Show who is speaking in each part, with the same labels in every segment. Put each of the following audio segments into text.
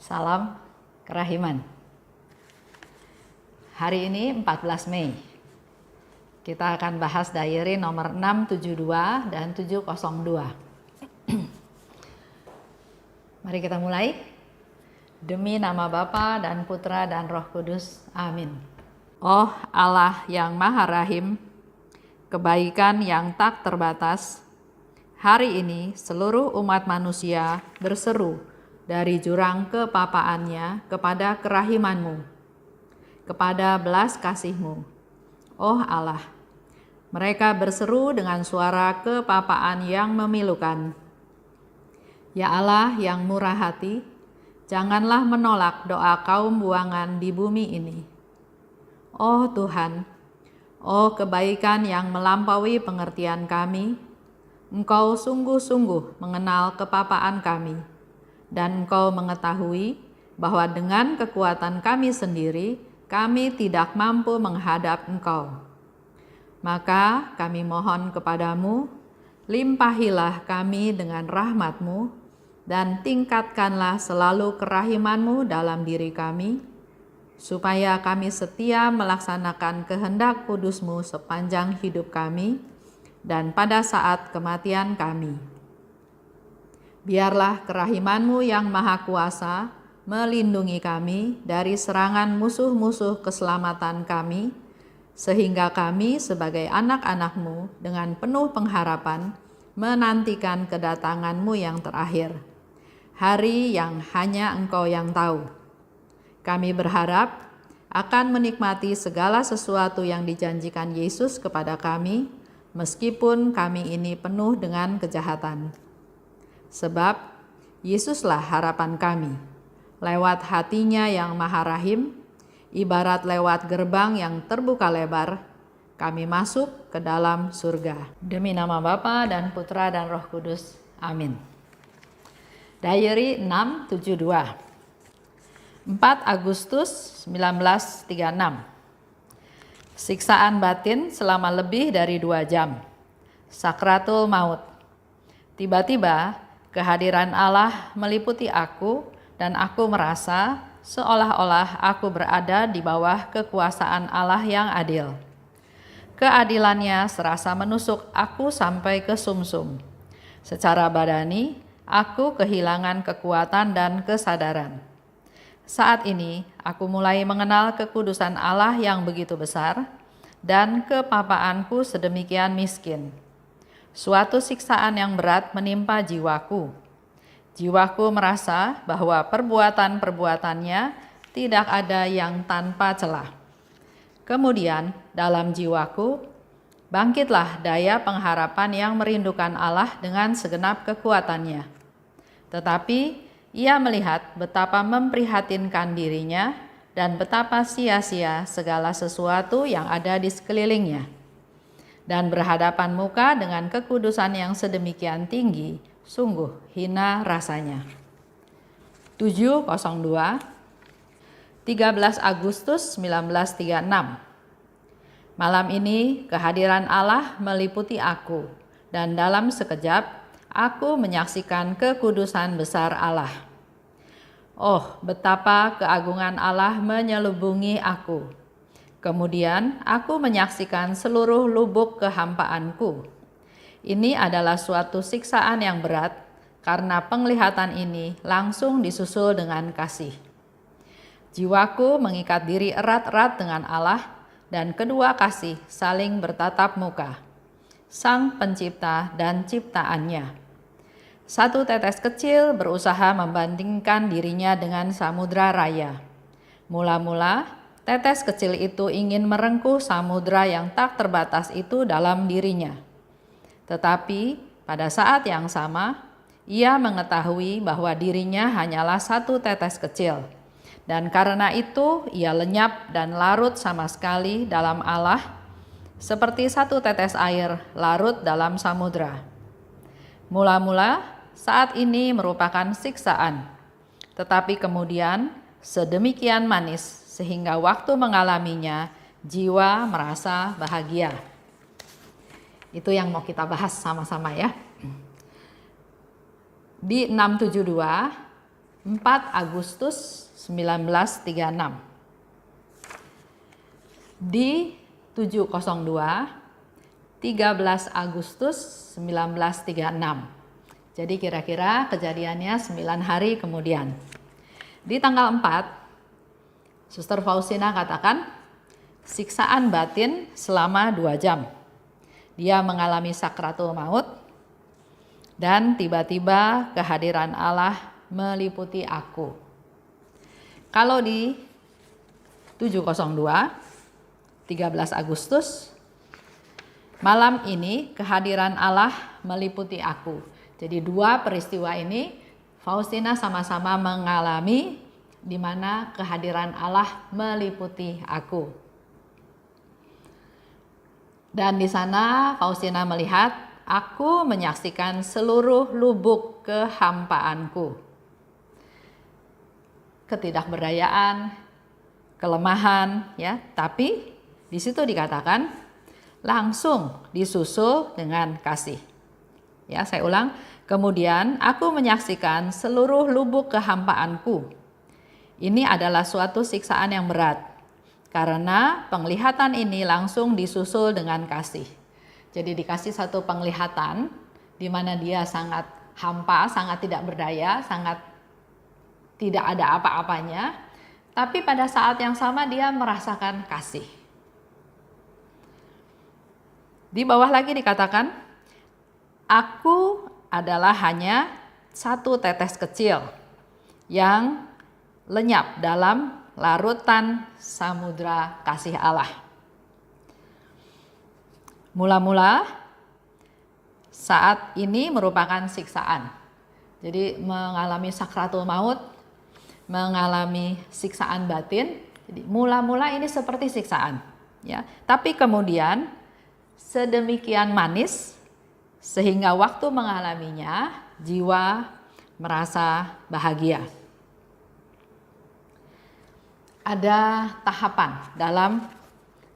Speaker 1: Salam Kerahiman. Hari ini 14 Mei. Kita akan bahas diary nomor 672 dan 702. Mari kita mulai. Demi nama Bapa dan Putra dan Roh Kudus. Amin. Oh Allah yang Maha Rahim, kebaikan yang tak terbatas, hari ini seluruh umat manusia berseru dari jurang kepapaannya kepada kerahimanmu, kepada belas kasihmu. Oh Allah, mereka berseru dengan suara kepapaan yang memilukan. Ya Allah yang murah hati, janganlah menolak doa kaum buangan di bumi ini. Oh Tuhan, oh kebaikan yang melampaui pengertian kami, Engkau sungguh-sungguh mengenal kepapaan kami, dan Engkau mengetahui bahwa dengan kekuatan kami sendiri, kami tidak mampu menghadap Engkau. Maka kami mohon kepadamu, limpahilah kami dengan rahmat-Mu, dan tingkatkanlah selalu kerahiman-Mu dalam diri kami, supaya kami setia melaksanakan kehendak kudus-Mu sepanjang hidup kami, dan pada saat kematian kami. Biarlah kerahiman-Mu yang maha kuasa melindungi kami dari serangan musuh-musuh keselamatan kami, sehingga kami sebagai anak-anak-Mu dengan penuh pengharapan menantikan kedatangan-Mu yang terakhir, hari yang hanya Engkau yang tahu. Kami berharap akan menikmati segala sesuatu yang dijanjikan Yesus kepada kami, meskipun kami ini penuh dengan kejahatan. Sebab Yesuslah harapan kami. Lewat hatinya yang maha rahim, ibarat lewat gerbang yang terbuka lebar, kami masuk ke dalam surga. Demi nama Bapa dan Putra dan Roh Kudus. Amin. Diary 672. 4 Agustus 1936. Siksaan batin selama lebih dari 2 jam. Sakratul maut. Tiba-tiba kehadiran Allah meliputi aku dan aku merasa seolah-olah aku berada di bawah kekuasaan Allah yang adil. Keadilannya serasa menusuk aku sampai ke sumsum. Secara badani, aku kehilangan kekuatan dan kesadaran. Saat ini, aku mulai mengenal kekudusan Allah yang begitu besar dan kepapaanku sedemikian miskin. Suatu siksaan yang berat menimpa jiwaku. Jiwaku merasa bahwa perbuatan-perbuatannya tidak ada yang tanpa celah. Kemudian, dalam jiwaku, bangkitlah daya pengharapan yang merindukan Allah dengan segenap kekuatannya. Tetapi, ia melihat betapa memprihatinkan dirinya dan betapa sia-sia segala sesuatu yang ada di sekelilingnya. Dan berhadapan muka dengan kekudusan yang sedemikian tinggi, sungguh hina rasanya. 702, 13 Agustus 1936. Malam ini kehadiran Allah meliputi aku, dan dalam sekejap aku menyaksikan kekudusan besar Allah. Oh, betapa keagungan Allah menyelubungi aku. Kemudian aku menyaksikan seluruh lubuk kehampaanku. Ini adalah suatu siksaan yang berat, karena penglihatan ini langsung disusul dengan kasih. Jiwaku mengikat diri erat-erat dengan Allah, dan kedua kasih saling bertatap muka, Sang Pencipta dan ciptaannya. Satu tetes kecil berusaha membandingkan dirinya dengan samudra raya. Mula-mula, tetes kecil itu ingin merengkuh samudra yang tak terbatas itu dalam dirinya. Tetapi pada saat yang sama, ia mengetahui bahwa dirinya hanyalah satu tetes kecil. Dan karena itu ia lenyap dan larut sama sekali dalam Allah, seperti satu tetes air larut dalam samudra. Mula-mula saat ini merupakan siksaan, tetapi kemudian sedemikian manis sehingga waktu mengalaminya jiwa merasa bahagia. Itu yang mau kita bahas sama-sama ya. Di 672 4 Agustus 1936. Di 702, 13 Agustus 1936. Jadi kira-kira kejadiannya 9 hari kemudian. Di tanggal 4, Suster Faustina katakan siksaan batin selama 2 jam. Dia mengalami sakratul maut dan tiba-tiba kehadiran Allah meliputi aku. Kalau di 702, 13 Agustus, malam ini kehadiran Allah meliputi aku. Jadi 2 peristiwa ini Faustina sama-sama mengalami di mana kehadiran Allah meliputi aku. Dan di sana Faustina melihat aku menyaksikan seluruh lubuk kehampaanku. Ketidakberdayaan, kelemahan, ya, tapi di situ dikatakan langsung disusul dengan kasih. Ya, saya ulang. Kemudian aku menyaksikan seluruh lubuk kehampaanku. Ini adalah suatu siksaan yang berat, karena penglihatan ini langsung disusul dengan kasih. Jadi dikasih satu penglihatan di mana dia sangat hampa, sangat tidak berdaya, sangat tidak ada apa-apanya. Tapi pada saat yang sama dia merasakan kasih. Di bawah lagi dikatakan, aku adalah hanya satu tetes kecil yang lenyap dalam larutan samudra kasih Allah. Mula-mula saat ini merupakan siksaan. Jadi mengalami sakratul maut, mengalami siksaan batin. Jadi mula-mula ini seperti siksaan, ya. Tapi kemudian sedemikian manis sehingga waktu mengalaminya jiwa merasa bahagia. Ada tahapan dalam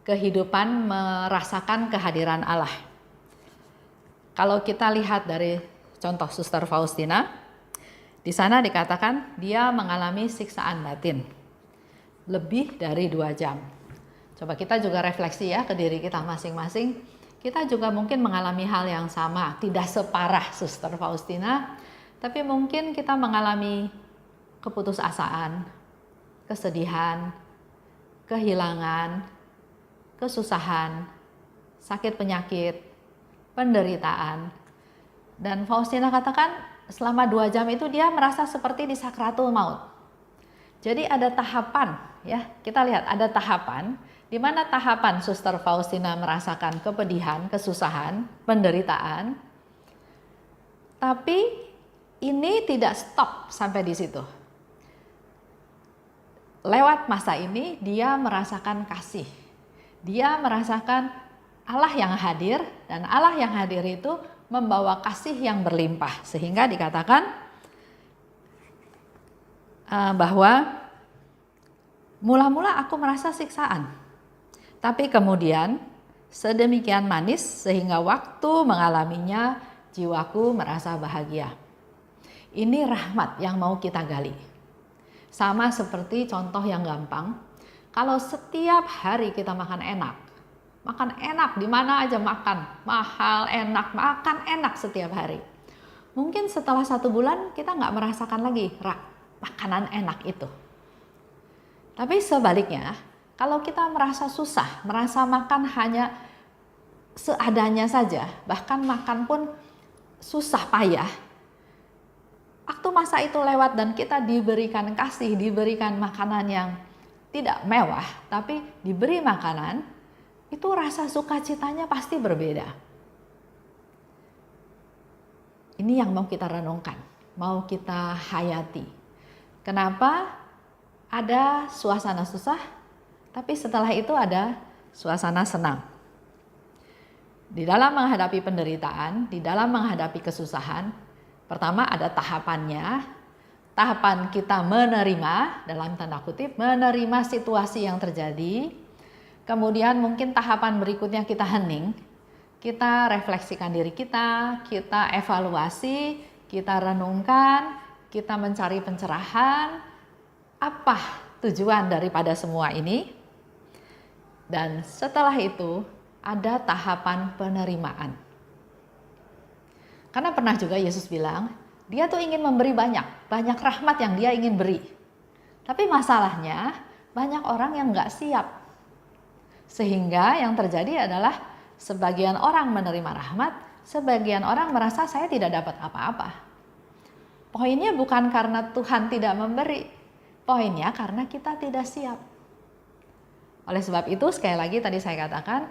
Speaker 1: kehidupan merasakan kehadiran Allah. Kalau kita lihat dari contoh Suster Faustina, di sana dikatakan dia mengalami siksaan batin lebih dari 2 jam. Coba kita juga refleksi ya ke diri kita masing-masing. Kita juga mungkin mengalami hal yang sama, tidak separah Suster Faustina, tapi mungkin kita mengalami keputusasaan, kesedihan, kehilangan, kesusahan, sakit penyakit, penderitaan. Dan Faustina katakan selama 2 jam itu dia merasa seperti di sakratul maut. Jadi ada tahapan, ya, kita lihat ada tahapan di mana tahapan Suster Faustina merasakan kepedihan, kesusahan, penderitaan. Tapi ini tidak stop sampai di situ. Lewat masa ini dia merasakan kasih. Dia merasakan Allah yang hadir, dan Allah yang hadir itu membawa kasih yang berlimpah. Sehingga dikatakan bahwa mula-mula aku merasa siksaan. Tapi kemudian sedemikian manis sehingga waktu mengalaminya jiwaku merasa bahagia. Ini rahmat yang mau kita gali. Sama seperti contoh yang gampang, kalau setiap hari kita makan enak di mana aja makan, mahal, enak, makan enak setiap hari. Mungkin setelah 1 bulan kita nggak merasakan lagi makanan enak itu. Tapi sebaliknya, kalau kita merasa susah, merasa makan hanya seadanya saja, bahkan makan pun susah payah, waktu masa itu lewat dan kita diberikan kasih, diberikan makanan yang tidak mewah, tapi diberi makanan, itu rasa sukacitanya pasti berbeda. Ini yang mau kita renungkan, mau kita hayati. Kenapa ada suasana susah, tapi setelah itu ada suasana senang. Di dalam menghadapi penderitaan, di dalam menghadapi kesusahan, pertama ada tahapannya. Tahapan kita menerima, dalam tanda kutip, menerima situasi yang terjadi. Kemudian mungkin tahapan berikutnya kita hening, kita refleksikan diri kita evaluasi, kita renungkan, kita mencari pencerahan, apa tujuan daripada semua ini. Dan setelah itu ada tahapan penerimaan. Karena pernah juga Yesus bilang, dia tuh ingin memberi banyak rahmat yang dia ingin beri. Tapi masalahnya banyak orang yang nggak siap. Sehingga yang terjadi adalah sebagian orang menerima rahmat, sebagian orang merasa saya tidak dapat apa-apa. Poinnya bukan karena Tuhan tidak memberi, poinnya karena kita tidak siap. Oleh sebab itu sekali lagi tadi saya katakan,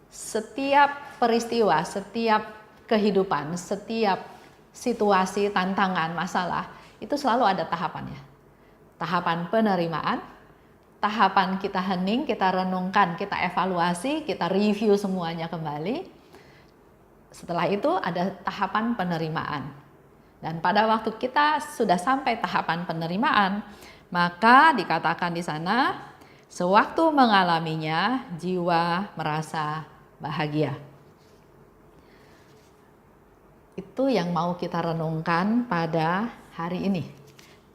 Speaker 1: setiap peristiwa, setiap kehidupan, setiap situasi, tantangan, masalah, itu selalu ada tahapannya. Tahapan penerimaan, tahapan kita hening, kita renungkan, kita evaluasi, kita review semuanya kembali. Setelah itu ada tahapan penerimaan. Dan pada waktu kita sudah sampai tahapan penerimaan, maka dikatakan di sana, sewaktu mengalaminya, jiwa merasa bahagia. Itu yang mau kita renungkan pada hari ini,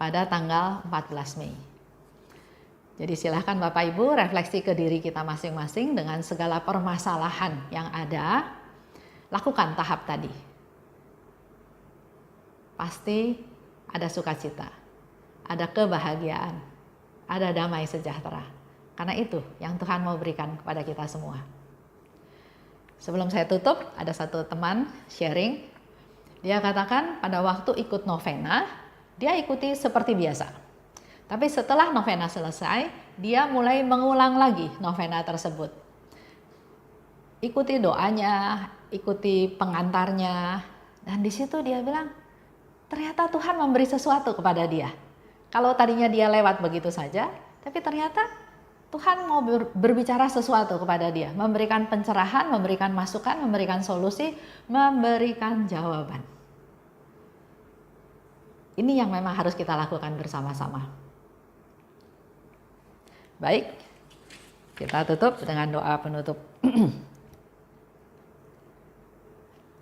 Speaker 1: pada tanggal 14 Mei. Jadi silahkan Bapak Ibu refleksi ke diri kita masing-masing dengan segala permasalahan yang ada, lakukan tahap tadi. Pasti ada sukacita, ada kebahagiaan, ada damai sejahtera. Karena itu yang Tuhan mau berikan kepada kita semua. Sebelum saya tutup, ada satu teman sharing. Dia katakan pada waktu ikut novena, dia ikuti seperti biasa. Tapi setelah novena selesai, dia mulai mengulang lagi novena tersebut. Ikuti doanya, ikuti pengantarnya, dan di situ dia bilang, ternyata Tuhan memberi sesuatu kepada dia. Kalau tadinya dia lewat begitu saja, tapi ternyata Tuhan mau berbicara sesuatu kepada dia, memberikan pencerahan, memberikan masukan, memberikan solusi, memberikan jawaban. Ini yang memang harus kita lakukan bersama-sama. Baik, kita tutup dengan doa penutup.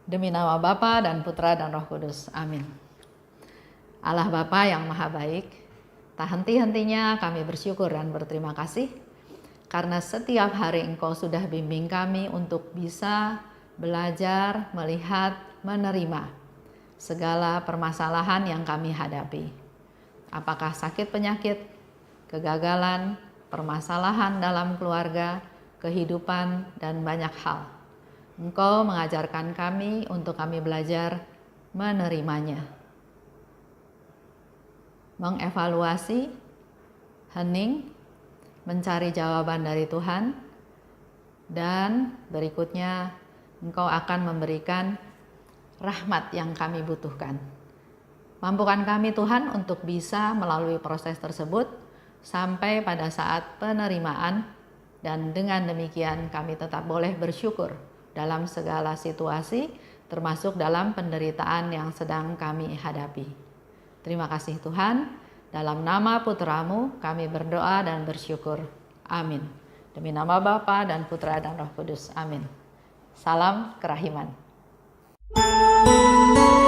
Speaker 1: Demi nama Bapa dan Putra dan Roh Kudus. Amin. Allah Bapa yang Maha Baik, tak henti-hentinya kami bersyukur dan berterima kasih karena setiap hari Engkau sudah bimbing kami untuk bisa belajar, melihat, menerima segala permasalahan yang kami hadapi. Apakah sakit penyakit, kegagalan, permasalahan dalam keluarga, kehidupan, dan banyak hal. Engkau mengajarkan kami untuk kami belajar menerimanya. Mengevaluasi, hening, mencari jawaban dari Tuhan, dan berikutnya Engkau akan memberikan rahmat yang kami butuhkan. Mampukan kami Tuhan untuk bisa melalui proses tersebut sampai pada saat penerimaan, dan dengan demikian kami tetap boleh bersyukur dalam segala situasi, termasuk dalam penderitaan yang sedang kami hadapi. Terima kasih Tuhan, dalam nama Putra-Mu kami berdoa dan bersyukur. Amin. Demi nama Bapa dan Putra dan Roh Kudus. Amin. Salam kerahiman. Thank you.